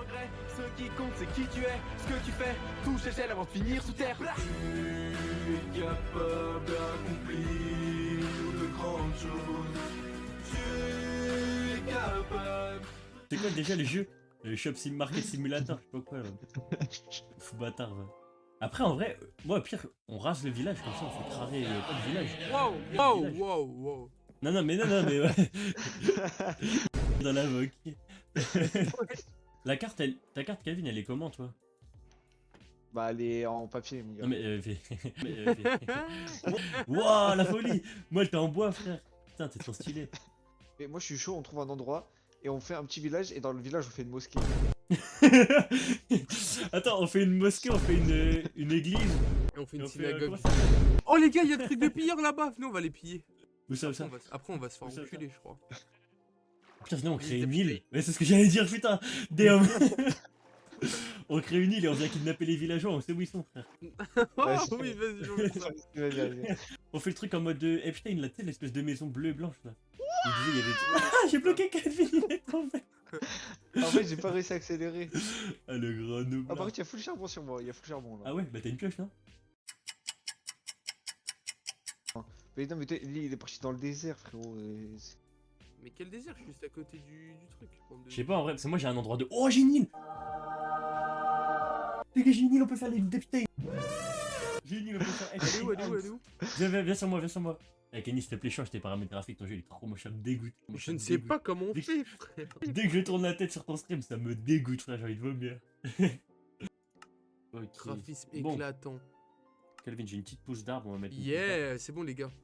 progrès. Ce qui compte, c'est qui tu es, ce que tu fais. Touche échelle avant de finir sous terre. Tu es capable d'accomplir de grandes choses. Tu es capable. C'est quoi déjà le jeu? Le Shop Sim Market Simulator, je sais pas quoi là. Fou bâtard, va. Après, en vrai, moi, au pire, on rase le village, comme ça on fait crarer pas le village. Wow. Non, mais mais ouais. Dans la voque. La carte, ta carte, Calvin, elle est comment, toi? Bah, elle est en papier, mon gars. Non, Wouah, la folie! Moi, elle était en bois, frère. Putain, t'es trop stylé. Mais moi, je suis chaud, on trouve un endroit et on fait un petit village. Et dans le village, on fait une mosquée. Attends, on fait une mosquée, on fait une église. Et on fait une Et on fait, synagogue. comment ça Oh les gars, il y a des trucs de pilleurs là-bas. Venez, on va les piller. Où ça, où ça? Après, on va se faire Où ça, enculer, je crois. Putain, sinon on crée une île. Ouais, c'est ce que j'allais dire, putain. Damn. On crée une île et on vient kidnapper les villageois, on sait où ils sont, frère. Oh oui, vas-y, j'en fais ça. Vas-y. On fait le truc en mode Epstein, là, tu sais, l'espèce de maison bleue et blanche, là. Il disait, il y avait... Ah, j'ai bloqué Calvin, il est tombé. En fait, j'ai pas réussi à accélérer. Ah, le gros noob. Ah, par là. contre, il y a full charbon sur moi. Il y a full charbon là. Ah ouais, bah t'as une pioche, non? Mais non, mais lui, il est parti dans le désert, frérot. Mais quel désert, je suis juste à côté du truc. Je sais pas, en vrai, parce que moi j'ai un endroit de... Oh, j'ai une île. Les gars, j'ai une île, on peut faire les d'Epstein. J'ai une île, on peut faire... Elle est où, elle est où, elle est où? Viens sur moi, viens sur moi. Eh Kenny, s'il te plaît, change tes paramètres graphiques, ton jeu il est trop moche, ça me dégoûte. Moi, Je ça ne me sais dégoûte. pas comment on Dès que- fait, frère. Dès que je tourne la tête sur ton stream, ça me dégoûte, frère, j'ai envie de vomir. Ok. Graphisme Bon. éclatant. Calvin, j'ai une petite pousse d'arbre, on va mettre une pousse Yeah, c'est bon les gars. d'arbre.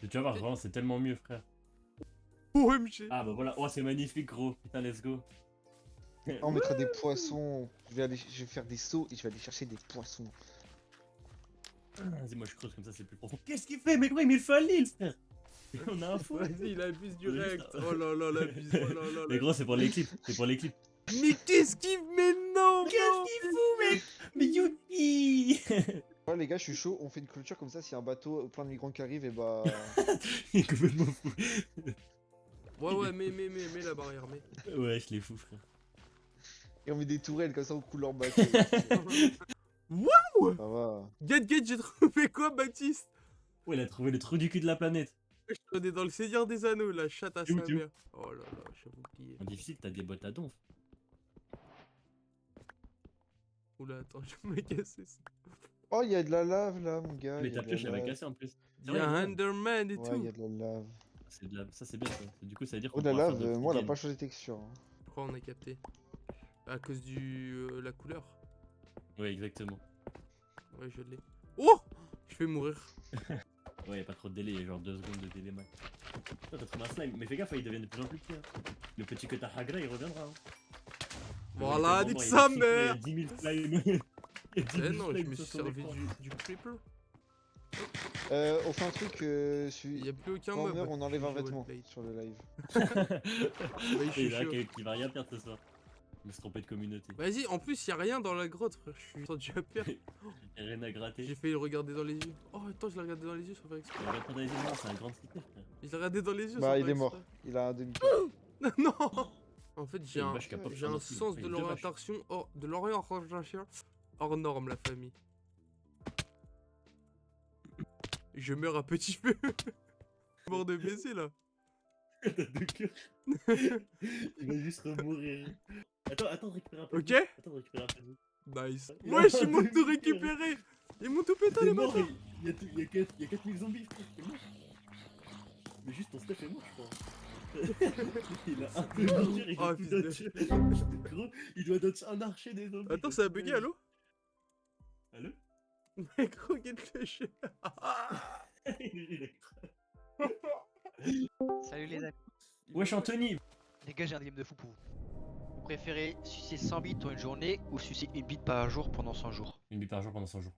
Tu vas voir, vraiment, c'est tellement mieux, frère. OMG. Ah bah voilà, oh c'est magnifique, gros. Putain, let's go. On mettra des poissons. Je vais faire des sauts et je vais aller chercher des poissons. Vas-y, moi je creuse comme ça, c'est plus profond. Qu'est-ce qu'il fait, mais gros, il met le feu à l'île, frère. On a un fou. Vas-y, il abuse du Oui, rect. ça. Oh là là, l'abuse. Oh là là. Mais gros, c'est pour les clips, c'est pour les clips. Mais qu'est-ce qu'il. Mais non, Qu'est-ce qu'il fout, mec? Mais youpi. Ouais, les gars, je suis chaud. On fait une clôture comme ça. S'il y a un bateau plein de migrants qui arrivent, et bah. Il est complètement fou. Ouais, mais la barrière, mais. Ouais, je l'ai fou, frère. Et on met des tourelles comme ça, on coule leur bateau. Waouh. Ça va. Get, j'ai trouvé quoi, Baptiste? Ouais, il a trouvé le trou du cul de la planète. On est dans le Seigneur des Anneaux, la chatte à sa Où tu- mère. Oh là là, j'avoue plié. En difficile, t'as des bottes à donf. Oula, attends, je vais me casser ça. Oh, il y a de la lave là, mon gars. Mais il y a ta de la pioche, elle va lave. casser en plus. Il y a un Enderman et Ouais, tout. il y a de la lave. C'est de la... Ça, c'est bien, ça. Du coup, ça veut dire Oh, qu'on de la pourra lave, faire de moi, elle a l'obsidienne. pas changé de texture. Hein. Je crois on a capté. À cause du. La couleur. Ouais, exactement. Ouais, je l'ai. Oh! Je vais mourir. Ouais, y'a pas trop de délai, y'a genre 2 secondes de délai max. Toi, t'as trouvé un slime, mais fais gaffe, il devient de plus en plus petit. Hein. Le petit que t'as Hagra, il reviendra. Hein. Voilà, Ouais, nique il y a sa des mère. Il y a 10 000 slimes. Il y a 10 000 Eh non, je slimes me sur suis ton servi écran. du triple. On fait un truc. Il y a plus aucun Quand on mob. meurt, on enlève un J'ai joué vêtement Wallplay. sur le live. Ouais, je suis Et là, chaud. qui va rien perdre ce soir. Je me suis trompé de communauté. Vas-y, en plus, y'a rien dans la grotte, frère. Je suis déjà perdre. Y'a rien à gratter. J'ai fait le regarder dans les yeux. Oh, attends, je l'ai regardé dans les yeux sans faire exprès. Regarde pas dans les yeux, non, c'est un grand cité, frère. Je l'ai regardé dans les yeux sans Bah, faire il est mort. exprès. Il a un demi. Non. En fait, C'est une vache qui a pas j'ai un pris un sens dessus, de il y a deux vaches. l'orientation hors norme, la famille. Je meurs à petit feu. Mort de baiser là. T'as deux cœurs. Il va juste remourir. Attends, récupère un peu. Ok. de vie. Attends, récupère un peu. de vie. Nice. Il a Wesh, un ils m'ont tout demi-cœur. récupéré. Ils m'ont tout pété T'es les mort, bâtards. il y a 4000 zombies, frère. T'es mort. Mais juste ton stuff est mort, je crois. Il a un peu de tir, il Oh, a tout fils de- dodge. Gros, il doit dodge un archer des zombies. Attends, ça a bugué, allô? Allô? Mais gros, get le chien. Il est- Salut les amis. Wesh, Anthony. Les gars, j'ai un dilemme de fou pour vous. Vous préférez sucer 100 bits en une journée ou sucer une bite par jour pendant 100 jours? Une bille par jour pendant 100 jours.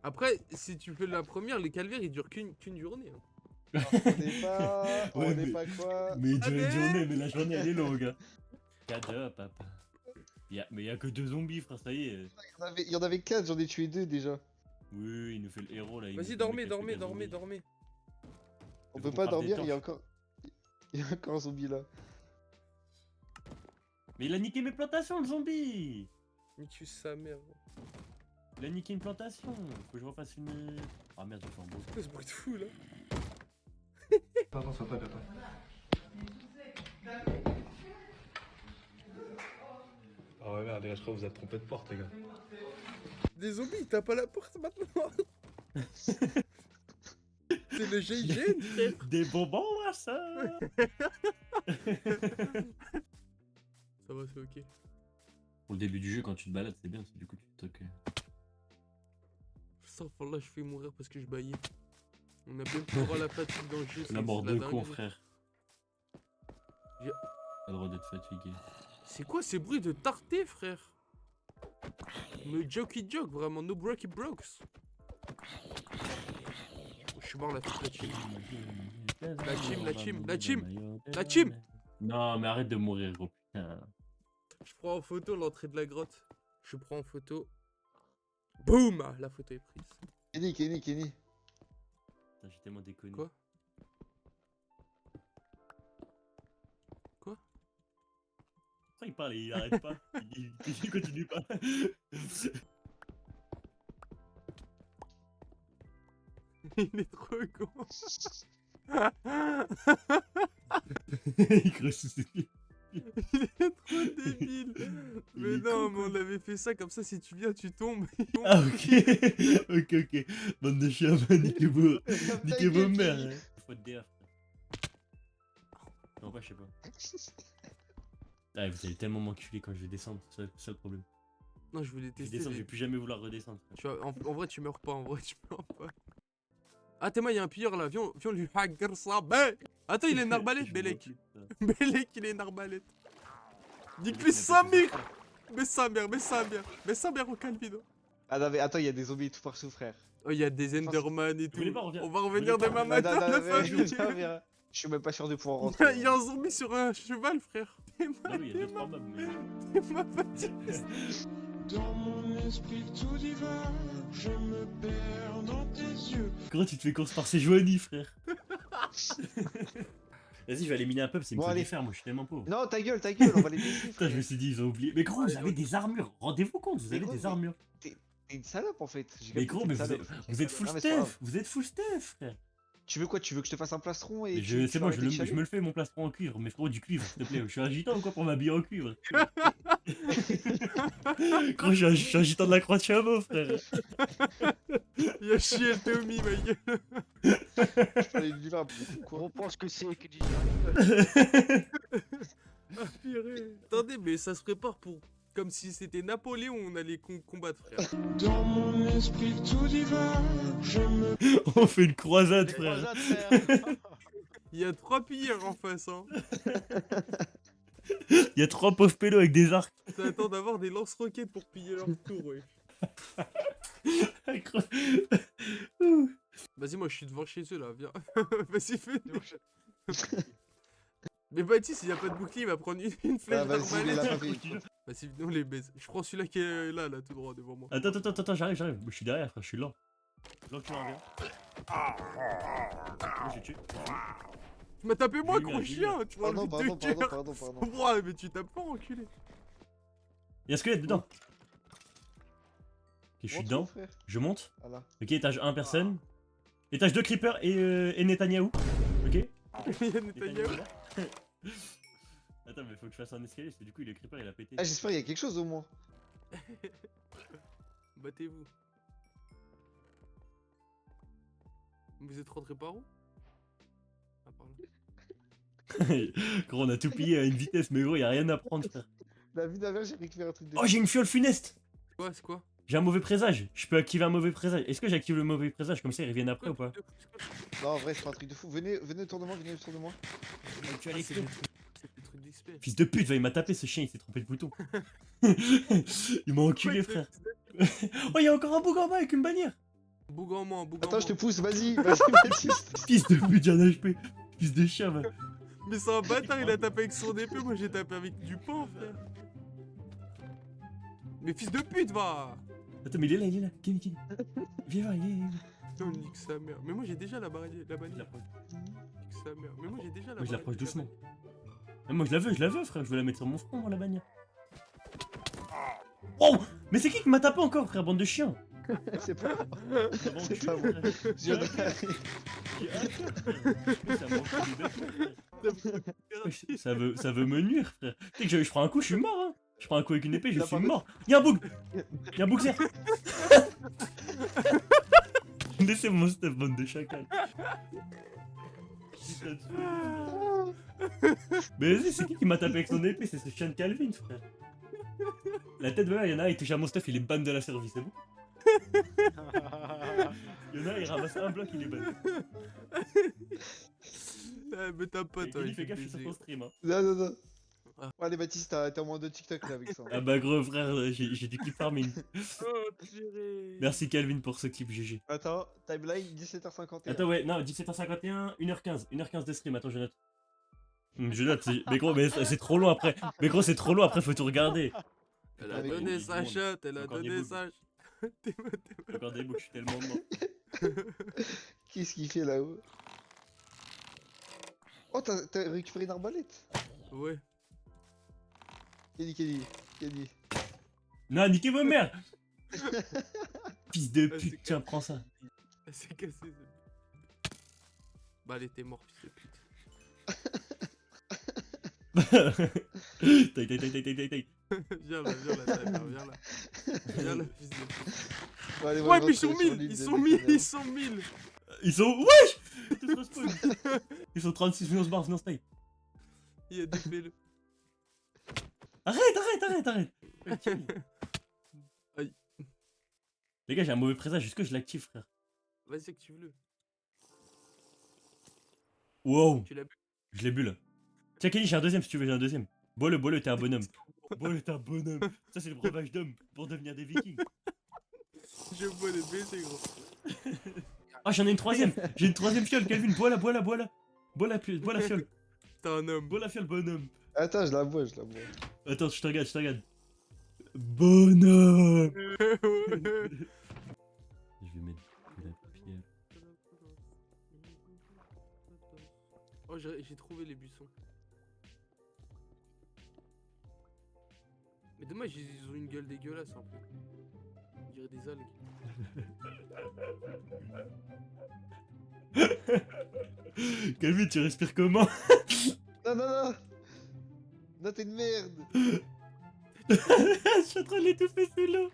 Après, si tu fais la première, les calvaires ils durent qu'une journée. Hein. On n'est pas. On Ouais, n'est mais- pas quoi. Mais Allez. une journée, mais la journée elle est longue. Hein. Cadeau, papa. Mais y'a que 2 zombies, frère, ça y est. Il y en avait 4, j'en ai tué 2 déjà. Oui, il nous fait le héros là. il Vas-y, nous dormez, met quelques dormez, gars dormez, zombies. dormez. On Il peut faut pas qu'on parte des dormir, il y a torches. encore. Il y a encore un zombie là. Mais il a niqué mes plantations, le zombie. Nique sa mère. Il a niqué une plantation. Faut que je refasse une. Ah merde, je fais un beau. C'est quoi ce bruit de fou là? Pardon, sois pas papa. Ah ouais, merde, les gars, je crois que vous êtes trompé de porte, les gars. Des zombies, ils tapent à la porte maintenant. C'est le GIGN, frère. Des bonbons, là, ça. Ça va, c'est ok. Pour le début du jeu, quand tu te balades, c'est bien. Du coup, tu te toques. Sans là, je fais mourir parce que je baillais. On a même pas le droit à la fatigue dans le jeu. La mort c'est de la con, dinguerie. frère. J'ai- Pas le droit d'être fatigué. C'est quoi ces bruits de tarté, frère? Me jokey joke, vraiment, no breaky brokes. Oh, je suis mort la team. La team. Non, mais arrête de mourir, gros putain. Je prends en photo l'entrée de la grotte. Je prends en photo. Boum! La photo est prise. Kenny, Kenny, Kenny. Putain, j'ai tellement déconné. Quoi? Quoi? Pourquoi il parle et il arrête pas? Il continue pas. Il est trop con. Il creuse sous ses pieds. Il est trop débile. Il Mais est non, con, mais on avait fait ça comme ça, si tu viens, tu tombes. Ah ok. Ok. Bande de chiens, niquez-vous. Niquez-vos mères. Hein. Faut te DA. Non, pas, je sais pas. Ah, vous allez tellement m'enculer quand je vais descendre, c'est ça le problème. Non, je voulais Je tester. descends, je les- vais plus jamais vouloir redescendre. Tu vois, en vrai, tu meurs pas, en vrai, tu meurs pas. Ah, t'es moi, il y a un pilleur là, viens, viens lui hacker ça. Ben attends, il a une arbalète, Je Belek. m'en occupe, Belek, il a une arbalète. ça. Nique-lui sa mère. Mais sa mère, mais sa mère. Mais sa mère au calvino. Ah non, mais attends, il y a des zombies tout partout, frère. Oh, il y a des Enderman et tout. voulez pas, on revient. On va Vous revenir voulez pas, demain on matin, la famille. Je suis même pas sûr de pouvoir Il rentrer. y a un zombie sur un cheval, frère. Non, mais il y a 2-3 mobs. Mais... Il m'a fatigué. Dans mon esprit tout divin, je me perds dans tes yeux. Comment tu te fais course par ces joignies, frère? Vas-y, je vais aller miner un peu, c'est une Bon, faut allez. les faire, moi je suis tellement pauvre. Non, ta gueule, on va les détruire. Putain, je me suis dit, ils ont oublié. Mais gros, vous Allez, avez des armures, rendez-vous compte, vous Mais avez gros, des mais- armures. T'es une salope en fait. J'ai Mais capté gros, que mais t'es une vous salope. êtes full Non, mais c'est pas grave. stuff, vous êtes full stuff, frère. Tu veux quoi? Tu veux que je te fasse un plastron et Mais tu c'est vas bon, arrêter de je chialer me le fais mon plastron en cuivre, mais frérot, du cuivre, s'il te plaît. Je suis un gitan ou quoi pour m'habiller en cuivre? Gros, je suis un gitan de la croix de chameau, frère. Il a chié le Tommy, ma gueule. Fallait lui faire un petit coup, On quoi. pense que c'est que du Ah, purée. Attendez, mais ça se prépare pour. Comme si c'était Napoléon, on allait combattre, frère. Dans mon esprit tout divin, je me On fait une croisade, Les frère. croisades, frère. Il y a 3 pilleurs en face, hein. Il y a 3 pauvres pélos avec des arcs. T'attends d'avoir des lance-roquettes pour piller leur tour, ouais. Vas-y, moi je suis devant chez eux là, viens. Vas-y, fais-nous. Mais Baptiste, il y a pas de bouclier, il va prendre une flèche Ah, vas-y, mais d'arbalète. la famille. Vas-y, venez, on les baise. Je prends celui-là qui est là, tout droit devant moi. Attends, j'arrive. Je suis derrière, frère, je suis lent. Lent que tu m'en viens. Moi, j'ai tué. Tu m'as tapé moi, J'ai eu gros un chien. Tu m'as Pardon, enlevé 2 cœurs. pardon. Ouais, mais tu tapes pas, enculé. Il y a un squelette dedans. Ok, je suis Montre, dedans. frère. Je monte. Voilà. Ok, étage 1, personne. Étage 2, Creeper et Netanyahou. Ok. Il y a Netanyahou. Attends, mais faut que je fasse un escalier parce que du coup, le Creeper il a pété. Ah, j'espère qu'il y a quelque chose au moins. Battez-vous. Vous êtes rentré par où? Ah, par là. Gros, on a tout pillé à une vitesse, mais gros, y a rien à prendre, frère. La vie d'avant, j'ai récupéré un truc de. Oh, j'ai une fiole funeste. Quoi, c'est quoi? J'ai un mauvais présage. Je peux activer un mauvais présage. Est-ce que j'active le mauvais présage comme ça ils reviennent après ou pas? Non, en vrai, c'est pas un truc de fou. Venez autour de moi, Tu as C'est des trucs d'XP. Fils de pute, va, il m'a tapé ce chien, il s'est trompé de bouton. Il m'a enculé, frère. Oh, y'a encore un bouc en bas avec une bannière. Boug en moi, boug en Attends, je te moi. pousse, vas-y, Baptiste. Fils de pute, j'ai un HP. Fils de chien, va. Mais c'est un bâtard, il a tapé avec son épée, moi j'ai tapé avec du pain, frère. Mais fils de pute, va! Attends, mais il est là. Kenny. Viens voir, il est là. Non, nique sa mère. Mais moi j'ai déjà la bannière. Je l'approche. Nique sa mère. Mais moi j'ai déjà la Moi, je l'approche doucement. Ah, moi je la veux frère, je veux la mettre sur mon front moi la bagnole. Oh, mais c'est qui m'a tapé encore frère, bande de chiens. C'est pas Ah, bon, C'est tu pas vois, moi. frère. Je viens de- J'ai hâte, frère. Ça m'enfle des vêtements, frère. Ça veut me nuire frère. Tu sais que je prends un coup, je suis mort hein. Je prends un coup avec une épée, je T'as suis pas mort. Y'a un bug. Y'a un bug cerf. Laissez mon stuff, bande de chacals. Putain de fou. Mais vas-y, c'est qui m'a tapé avec son épée? C'est ce chien de Calvin, frère. La tête de là, y'en a un, il touche à mon stuff, il est ban de la service, c'est bon? Y'en a un, il ramasse un bloc, il est ban. Mais t'as pas, toi. Il fait gaffe, je suis sur ton stream. Hein. Non. Ah. Bon, allez, Baptiste, t'es en moins de TikTok là avec ça. Ah bah gros frère, j'ai du clip farming. Oh, purée. Merci Calvin pour ce clip GG. Attends, timeline 17h51. Attends ouais, non, 17h51, 1h15 de stream, attends je note. Je note, mais gros, mais c'est trop long après. Mais gros, c'est trop long après, faut tout regarder. Elle a Avec donné des sa boules. shot, elle a Encore des donné boules. sa shot. Regardez, moi je suis tellement mort. Qu'est-ce qu'il fait là-haut? Oh, t'as récupéré une arbalète? Ouais. Kenny. Non, niquez vos mères. Fils de Ah, pute, c'est tiens, prends ça. Elle s'est cassée. Bah, elle était morte, fils de pute. Taille. Viens là, Timer, viens là. Viens là, fils de pute. Bon, allez, Ouais, on mais ils rentre sont sur 1000, l'île ils de sont Mekane. 1000, ils sont 1000. Ils sont. Wesh. Tous respawn. Ils sont 36, viens on se barre, viens on se taille. Il y a des PLE. Arrête. Aïe. Les gars, j'ai un mauvais présage, est-ce que je l'active, frère? Vas-y, c'est que tu veux. Wow, Tu l'as bu. je l'ai bu là. Tiens, Kenny, j'ai un deuxième si tu veux, j'ai un deuxième. Bois-le, t'es un bonhomme. Bois-le, t'es un bonhomme. Ça, c'est le breuvage d'homme pour devenir des vikings. Je bois les baisers, gros. Ah, j'en ai une troisième. J'ai une troisième fiole, Calvin. Bois-la. Bois la fiole. T'es un homme. Bois la fiole, bonhomme. Attends, je la bois. Attends, je te regarde. Bonhomme. Je vais mettre la pierre. Oh, j'ai trouvé les buissons. Mais dommage, ils ont une gueule dégueulasse un peu. On dirait des algues. Calvin, tu respires comment? Non. Non, t'es une merde. Je suis en train de l'étouffer sous l'eau.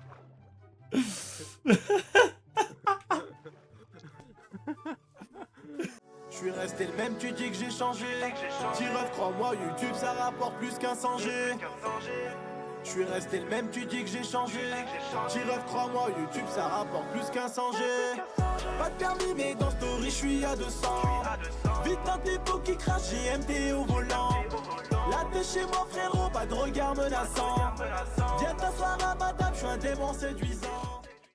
Je suis resté le même, tu dis que j'ai changé. Tiref, crois-moi, YouTube ça rapporte plus qu'un 100G. Je suis resté le même, tu dis que j'ai changé. Tiref, crois-moi, YouTube ça rapporte plus qu'un 100G. Pas de permis, mais dans story, je suis à 200. Vite un dépôt qui crache, GMT au volant. Là t'es chez moi, frérot, pas de regard menaçant. Viens t'asseoir à ma table, je suis un démon séduisant.